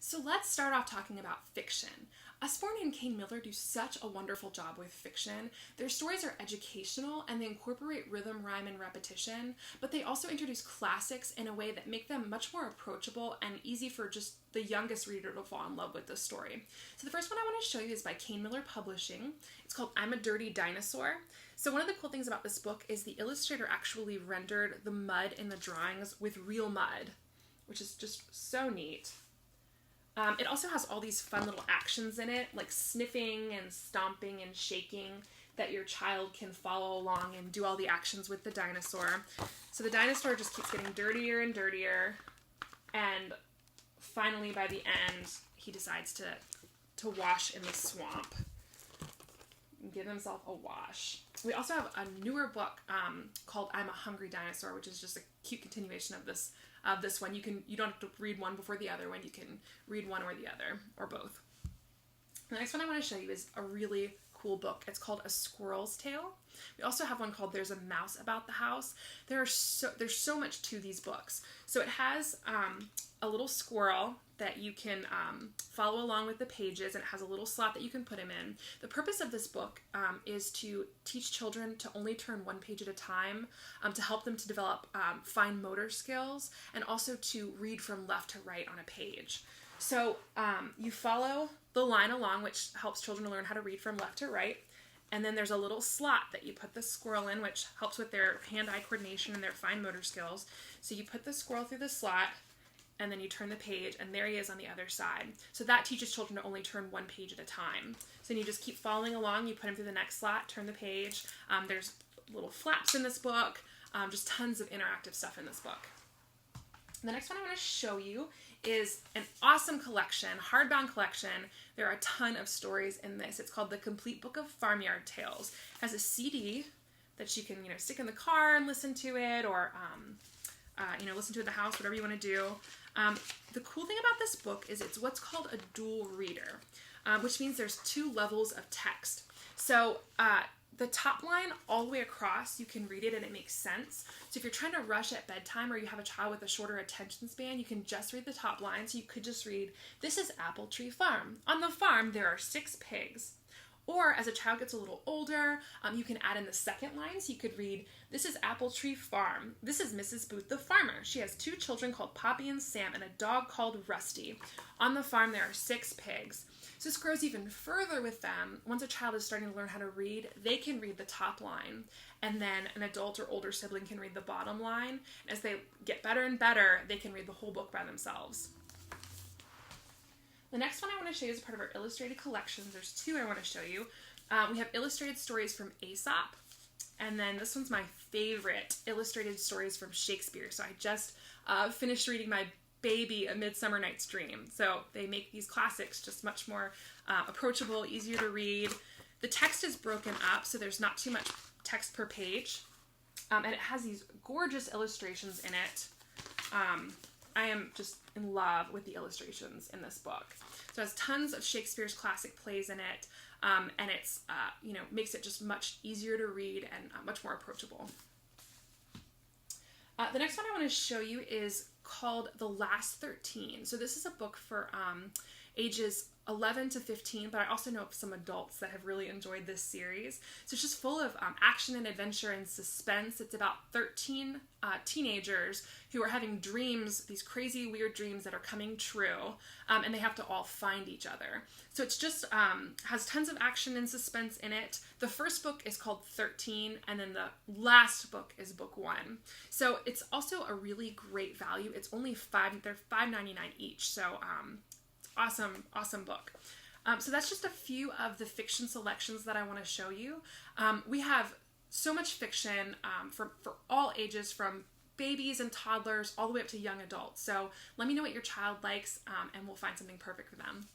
So let's start off talking about fiction. Usborne and Kane Miller do such a wonderful job with fiction. Their stories are educational and they incorporate rhythm, rhyme, and repetition, but they also introduce classics in a way that make them much more approachable and easy for just the youngest reader to fall in love with the story. So the first one I want to show you is by Kane Miller Publishing. It's called I'm a Dirty Dinosaur. So one of the cool things about this book is the illustrator actually rendered the mud in the drawings with real mud, which is just so neat. It also has all these fun little actions in it, like sniffing and stomping and shaking, that your child can follow along and do all the actions with the dinosaur. So the dinosaur just keeps getting dirtier and dirtier, and finally by the end, he decides to wash in the swamp and give himself a wash. We also have a newer book called I'm a Hungry Dinosaur, which is just a cute continuation of this one. You don't have to read one before the other one. You can read one or the other, or both. The next one I want to show you is a really cool book. It's called A Squirrel's Tail. We also have one called There's a Mouse About the House. There's so much to these books. So it has a little squirrel that you can follow along with the pages, and it has a little slot that you can put him in. The purpose of this book is to teach children to only turn one page at a time, to help them to develop fine motor skills, and also to read from left to right on a page. So you follow the line along, which helps children to learn how to read from left to right. And then there's a little slot that you put the squirrel in, which helps with their hand-eye coordination and their fine motor skills. So you put the squirrel through the slot, and then you turn the page, and there he is on the other side. So that teaches children to only turn one page at a time. So then you just keep following along. You put him through the next slot, turn the page. There's little flaps in this book, just tons of interactive stuff in this book. The next one I want to show you is an awesome collection, hardbound collection. There are a ton of stories in this. It's called The Complete Book of Farmyard Tales. It has a CD that you can, stick in the car and listen to it, or listen to it in the house, whatever you want to do. The cool thing about this book is it's what's called a dual reader, which means there's two levels of text. So the top line all the way across, you can read it and it makes sense. So if you're trying to rush at bedtime, or you have a child with a shorter attention span, you can just read the top line. So you could just read, this is Apple Tree Farm. On the farm, there are 6 pigs. Or as a child gets a little older, you can add in the second line. So you could read, this is Apple Tree Farm. This is Mrs. Booth the farmer. She has 2 children called Poppy and Sam and a dog called Rusty. On the farm, there are 6 pigs. So this grows even further with them. Once a child is starting to learn how to read, they can read the top line. And then an adult or older sibling can read the bottom line. As they get better and better, they can read the whole book by themselves. The next one I want to show you is part of our illustrated collections. There's 2 I want to show you. We have illustrated stories from Aesop, and then this one's my favorite, illustrated stories from Shakespeare. So I just finished reading my baby A Midsummer Night's Dream. So they make these classics just much more approachable, easier to read. The text is broken up, so there's not too much text per page, and it has these gorgeous illustrations in it. I am just in love with the illustrations in this book. So it has tons of Shakespeare's classic plays in it, and it's makes it just much easier to read and much more approachable. The next one I want to show you is called The Last 13. So this is a book for ages 11 to 15, but I also know of some adults that have really enjoyed this series. So it's just full of action and adventure and suspense. It's about 13 teenagers who are having dreams, these crazy, weird dreams that are coming true, and they have to all find each other. So it's just has tons of action and suspense in it. The first book is called 13, and then the last book is book 1. So it's also a really great value. It's only they're $5.99 each. So awesome book. So that's just a few of the fiction selections that I want to show you. We have so much fiction for all ages, from babies and toddlers all the way up to young adults. So let me know what your child likes, and we'll find something perfect for them.